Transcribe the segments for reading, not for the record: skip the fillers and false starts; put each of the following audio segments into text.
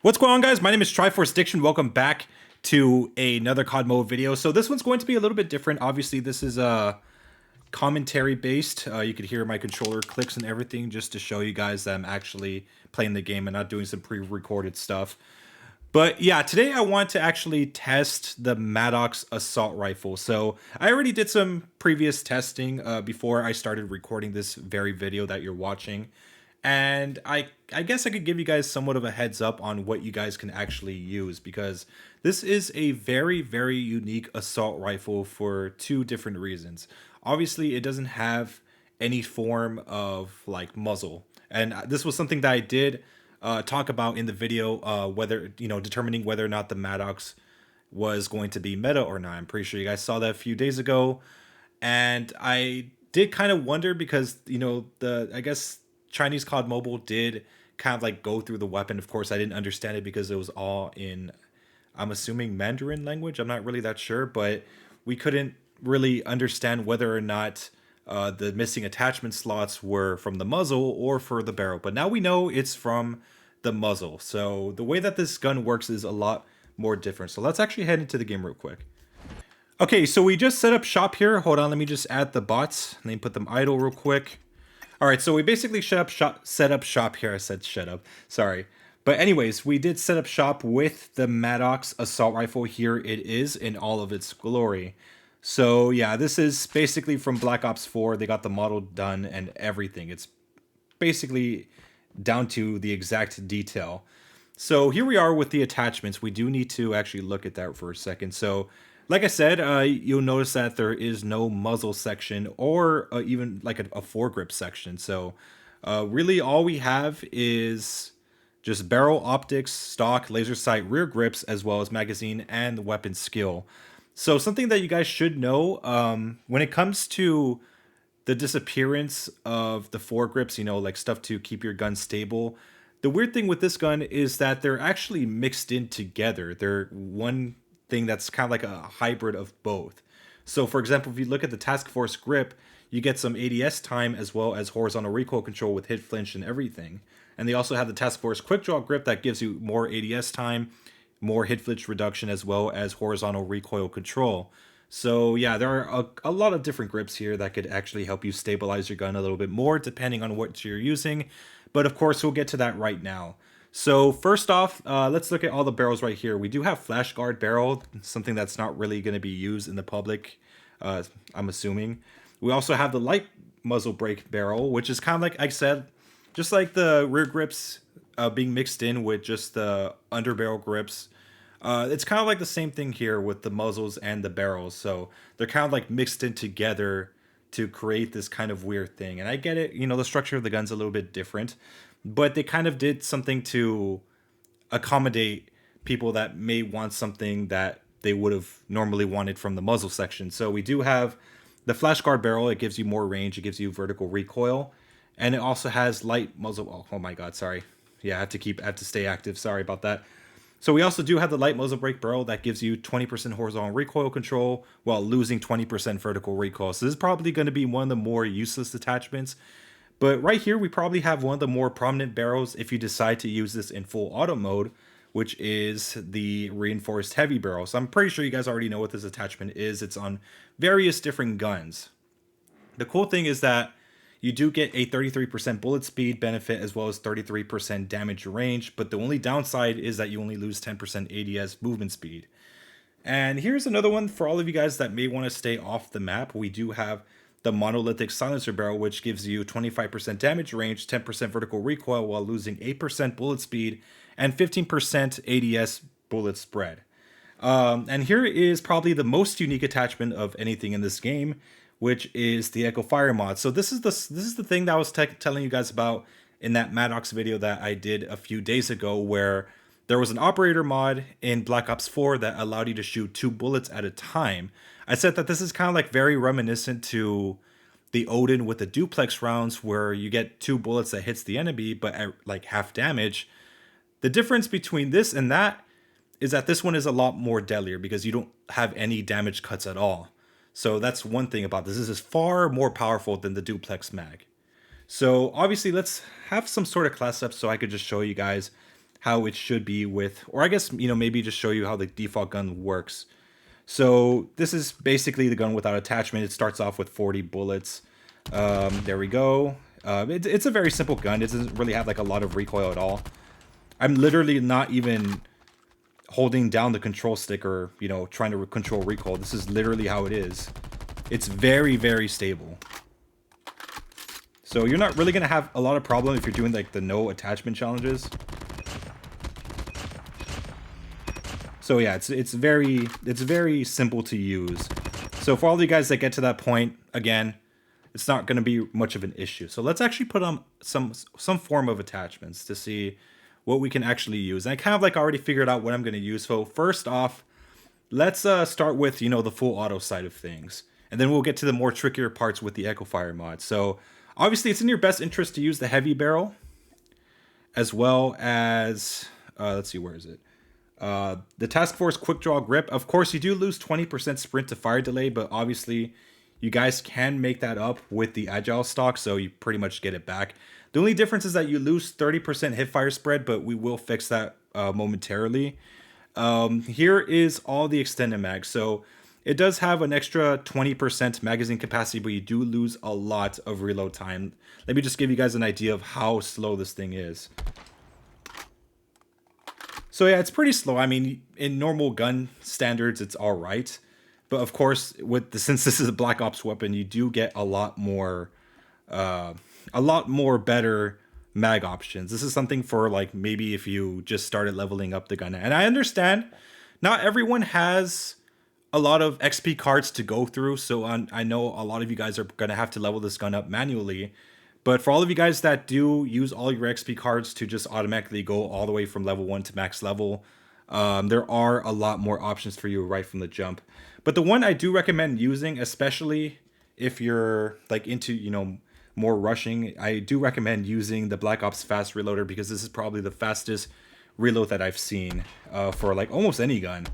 What's going on, guys? My name is Triforce Diction. Welcome back to another COD mode video. So this one's going to be a little bit different. Obviously, this is commentary based. You could hear my controller clicks and everything just to show you guys that I'm actually playing the game and not doing some pre-recorded stuff. But yeah, today I want to actually test the MADDOX assault rifle. So I already did some previous testing before I started recording this very video that you're watching. And I guess I could give you guys somewhat of a heads up on what you guys can actually use, because this is a very, very unique assault rifle for two different reasons. Obviously, it doesn't have any form of like muzzle. And this was something that I did talk about in the video, whether, determining whether or not the MADDOX was going to be meta or not. I'm pretty sure you guys saw that a few days ago. And I did kind of wonder because, I guess Chinese COD Mobile did kind of like go through the weapon. Of course, I didn't understand it because it was all in, I'm assuming, Mandarin language. I'm not really that sure, but we couldn't really understand whether or not the missing attachment slots were from the muzzle or for the barrel. But now we know it's from the muzzle. So the way that this gun works is a lot more different. So let's actually head into the game real quick. Okay, so we just set up shop here. Hold on, let me just add the bots and then put them idle real quick. All right, so we basically set up shop here. I said shut up. Sorry. But anyways, we did set up shop with the MADDOX assault rifle. Here it is in all of its glory. So yeah, this is basically from Black Ops 4. They got the model done and everything. It's basically down to the exact detail. So here we are with the attachments. We do need to actually look at that for a second. So like I said, you'll notice that there is no muzzle section or even like a foregrip section. So really all we have is just barrel optics, stock, laser sight, rear grips, as well as magazine and the weapon skill. So something that you guys should know, when it comes to the disappearance of the foregrips, like stuff to keep your gun stable, the weird thing with this gun is that they're actually mixed in together. They're one thing that's kind of like a hybrid of both. So for example, if you look at the Task Force grip, you get some ADS time as well as horizontal recoil control with hit flinch and everything. And they also have the Task Force quick draw grip that gives you more ADS time, more hit flinch reduction, as well as horizontal recoil control. So yeah, there are a lot of different grips here that could actually help you stabilize your gun a little bit more depending on what you're using. But of course, we'll get to that right now. So first off, let's look at all the barrels right here. We do have flash guard barrel, something that's not really going to be used in the public, I'm assuming. We also have the light muzzle brake barrel, which is kind of like I said, just like the rear grips being mixed in with just the underbarrel grips. It's kind of like the same thing here with the muzzles and the barrels. So they're kind of like mixed in together to create this kind of weird thing. And I get it, the structure of the gun's a little bit different, but they kind of did something to accommodate people that may want something that they would have normally wanted from the muzzle section. So we do have the flash guard barrel. It gives you more range. It gives you vertical recoil. And it also has light muzzle. Oh my God, sorry. Yeah, I have to stay active. Sorry about that. So we also do have the light muzzle brake barrel that gives you 20% horizontal recoil control while losing 20% vertical recoil. So this is probably going to be one of the more useless attachments. But right here, we probably have one of the more prominent barrels if you decide to use this in full auto mode, which is the reinforced heavy barrel. So I'm pretty sure you guys already know what this attachment is. It's on various different guns. The cool thing is that you do get a 33% bullet speed benefit as well as 33% damage range, but the only downside is that you only lose 10% ADS movement speed. And here's another one for all of you guys that may want to stay off the map. We do have the monolithic silencer barrel, which gives you 25% damage range, 10% vertical recoil while losing 8% bullet speed and 15% ADS bullet spread. And here is probably the most unique attachment of anything in this game, which is the Echo Fire mod. So this is the thing that I was telling you guys about in that MADDOX video that I did a few days ago, where there was an operator mod in Black Ops 4 that allowed you to shoot 2 bullets at a time. I said that this is kind of like very reminiscent to the Odin with the duplex rounds, where you get 2 bullets that hits the enemy but at like half damage. The difference between this and that is that this one is a lot more deadlier because you don't have any damage cuts at all. So that's one thing about this. This is far more powerful than the duplex mag. So obviously let's have some sort of class up so I could just show you guys how it should be with, or I guess, you know, maybe just show you how the default gun works. So this is basically the gun without attachment. It starts off with 40 bullets. There we go. It's a very simple gun. It doesn't really have like a lot of recoil at all. I'm literally not even holding down the control stick or, you know, trying to control recoil. This is literally how it is. It's very, very stable. So you're not really going to have a lot of problem if you're doing like the no attachment challenges. So yeah, it's very simple to use. So for all of you guys that get to that point, again, it's not going to be much of an issue. So let's actually put on some form of attachments to see what we can actually use. And I kind of like already figured out what I'm going to use. So first off, let's start with, you know, the full auto side of things. And then we'll get to the more trickier parts with the Echo Fire mod. So obviously it's in your best interest to use the heavy barrel, as well as, let's see, where is it? The Task Force Quick Draw Grip. Of course, you do lose 20% sprint to fire delay, but obviously you guys can make that up with the Agile stock, so you pretty much get it back. The only difference is that you lose 30% hip fire spread, but we will fix that momentarily. Here is all the extended mag. So it does have an extra 20% magazine capacity, but you do lose a lot of reload time. Let me just give you guys an idea of how slow this thing is. So yeah, it's pretty slow. I mean, in normal gun standards, it's all right. But of course, since this is a Black Ops weapon, you do get a lot more better mag options. This is something for like maybe if you just started leveling up the gun. And I understand not everyone has a lot of XP cards to go through. So I know a lot of you guys are going to have to level this gun up manually. But for all of you guys that do use all your XP cards to just automatically go all the way from level 1 to max level, there are a lot more options for you right from the jump. But the one I do recommend using, especially if you're like into, you know, more rushing, I do recommend using the Black Ops Fast Reloader, because this is probably the fastest reload that I've seen for like almost any gun.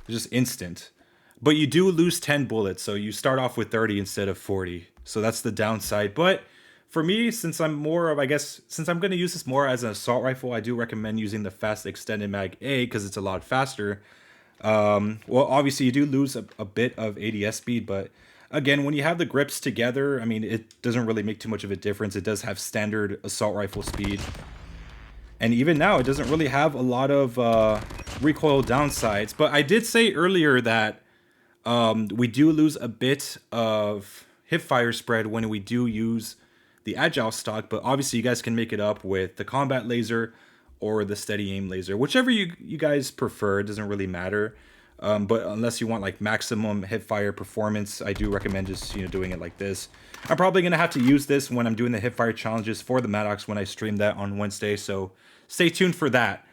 It's just instant. But you do lose 10 bullets, so you start off with 30 instead of 40. So that's the downside. But for me, since I'm more of, I guess, since I'm going to use this more as an assault rifle, I do recommend using the fast extended mag A, because it's a lot faster. Well, obviously you do lose a bit of ADS speed, but again, when you have the grips together, I mean, it doesn't really make too much of a difference. It does have standard assault rifle speed. And even now, it doesn't really have a lot of recoil downsides. But I did say earlier that we do lose a bit of hip fire spread when we do use the Agile stock, but obviously you guys can make it up with the combat laser or the steady aim laser, whichever you guys prefer. It doesn't really matter. But unless you want like maximum hip fire performance, I do recommend just, you know, doing it like this. I'm probably gonna have to use this when I'm doing the hip fire challenges for the MADDOX when I stream that on Wednesday, so stay tuned for that.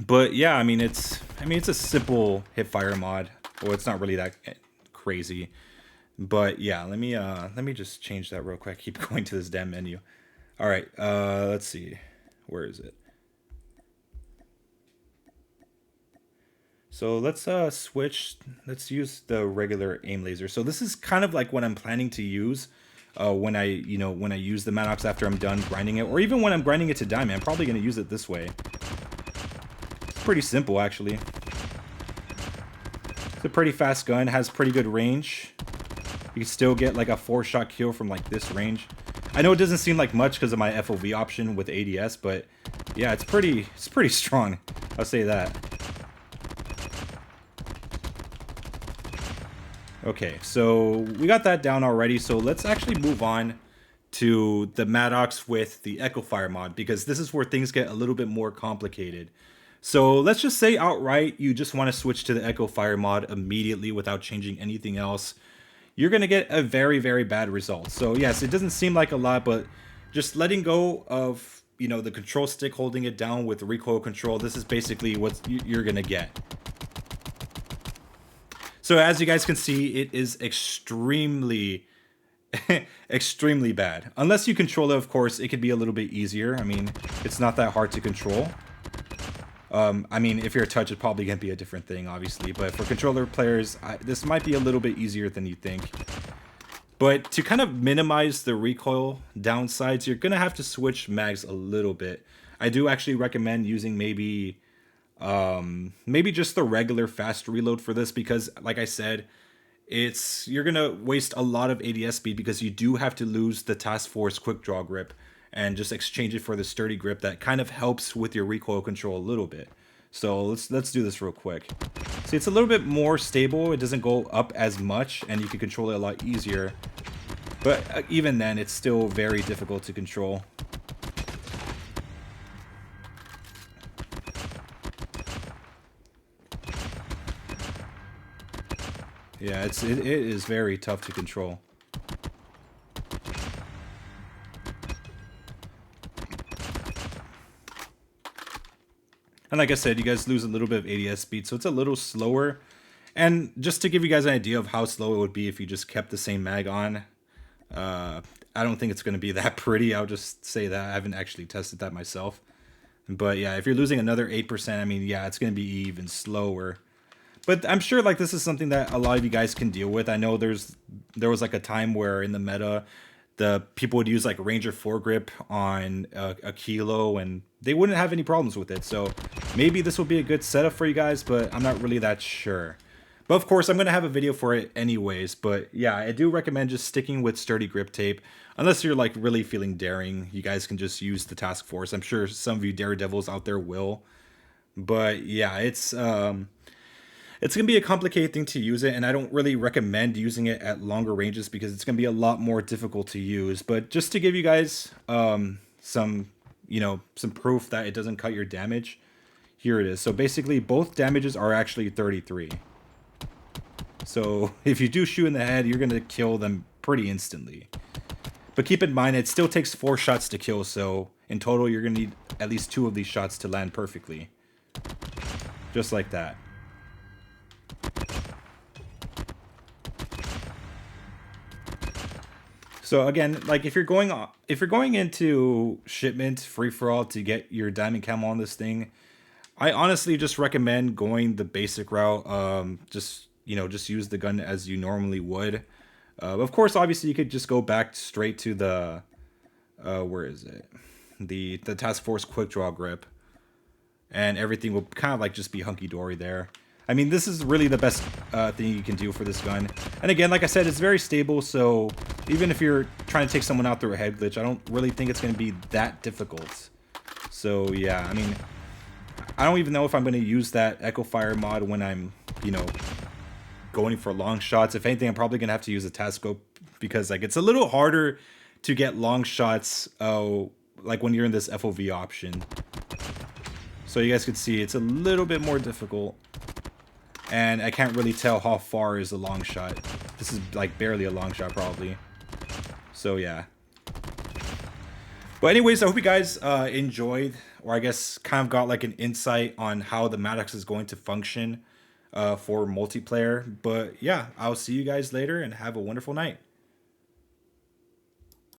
But yeah, I mean it's a simple hip fire mod. Well, it's not really that crazy. But yeah, let me just change that real quick. Keep going to this damn menu. All right, let's see. Where is it? So let's switch. Let's use the regular aim laser. So this is kind of like what I'm planning to use when I use the MADDOX after I'm done grinding it, or even when I'm grinding it to diamond. I'm probably going to use it this way. It's pretty simple, actually. It's a pretty fast gun, has pretty good range. You can still get like a 4-shot kill from like this range. I know it doesn't seem like much because of my FOV option with ADS, but yeah, it's pretty strong. I'll say that. Okay, so we got that down already. So let's actually move on to the MADDOX with the Echo Fire mod, because this is where things get a little bit more complicated. So let's just say outright you just want to switch to the Echo Fire mod immediately without changing anything else. You're going to get a very, very bad result. So yes, it doesn't seem like a lot, but just letting go of, you know, the control stick, holding it down with recoil control, this is basically what you're going to get. So as you guys can see, it is extremely, extremely bad. Unless you control it, of course, it could be a little bit easier. I mean, it's not that hard to control. I mean, if you're a touch, it's probably going to be a different thing, obviously. But for controller players, this might be a little bit easier than you think. But to kind of minimize the recoil downsides, you're going to have to switch mags a little bit. I do actually recommend using maybe just the regular fast reload for this, because like I said, you're gonna waste a lot of ADS speed because you do have to lose the task force quick draw grip and just exchange it for the sturdy grip that kind of helps with your recoil control a little bit. So let's do this real quick. See, it's a little bit more stable. It doesn't go up as much, and you can control it a lot easier. But even then, it's still very difficult to control. Yeah, it is very tough to control. And like I said, you guys lose a little bit of ADS speed, so it's a little slower. And just to give you guys an idea of how slow it would be if you just kept the same mag on, I don't think it's going to be that pretty. I'll just say that. I haven't actually tested that myself. But yeah, if you're losing another 8%, I mean, yeah, it's going to be even slower. But I'm sure like this is something that a lot of you guys can deal with. I know there was like a time where in the meta, the people would use like Ranger foregrip on a kilo, and they wouldn't have any problems with it. So maybe this will be a good setup for you guys, but I'm not really that sure. But of course, I'm going to have a video for it anyways. But yeah, I do recommend just sticking with sturdy grip tape. Unless you're like really feeling daring, you guys can just use the task force. I'm sure some of you daredevils out there will. But yeah, it's going to be a complicated thing to use it, and I don't really recommend using it at longer ranges because it's going to be a lot more difficult to use. But just to give you guys some proof that it doesn't cut your damage, here it is. So basically, both damages are actually 33. So if you do shoot in the head, you're going to kill them pretty instantly. But keep in mind, it still takes 4 shots to kill, so in total, you're going to need at least 2 of these shots to land perfectly. Just like that. So again, like if you're going into shipment free for all to get your diamond camo on this thing, I honestly just recommend going the basic route. Just use the gun as you normally would. Of course, obviously you could just go back straight to the where is it? The task force quick draw grip, and everything will kind of like just be hunky dory there. I mean, this is really the best thing you can do for this gun. And again, like I said, it's very stable, so even if you're trying to take someone out through a head glitch, I don't really think it's going to be that difficult. So yeah, I mean, I don't even know if I'm going to use that Echo Fire mod when I'm, going for long shots. If anything, I'm probably going to have to use a task scope because like it's a little harder to get long shots like when you're in this FOV option. So you guys can see it's a little bit more difficult. And I can't really tell how far is a long shot. This is like barely a long shot probably. So yeah. But anyways, I hope you guys enjoyed, or I guess kind of got like an insight on how the MADDOX is going to function for multiplayer. But yeah, I'll see you guys later and have a wonderful night.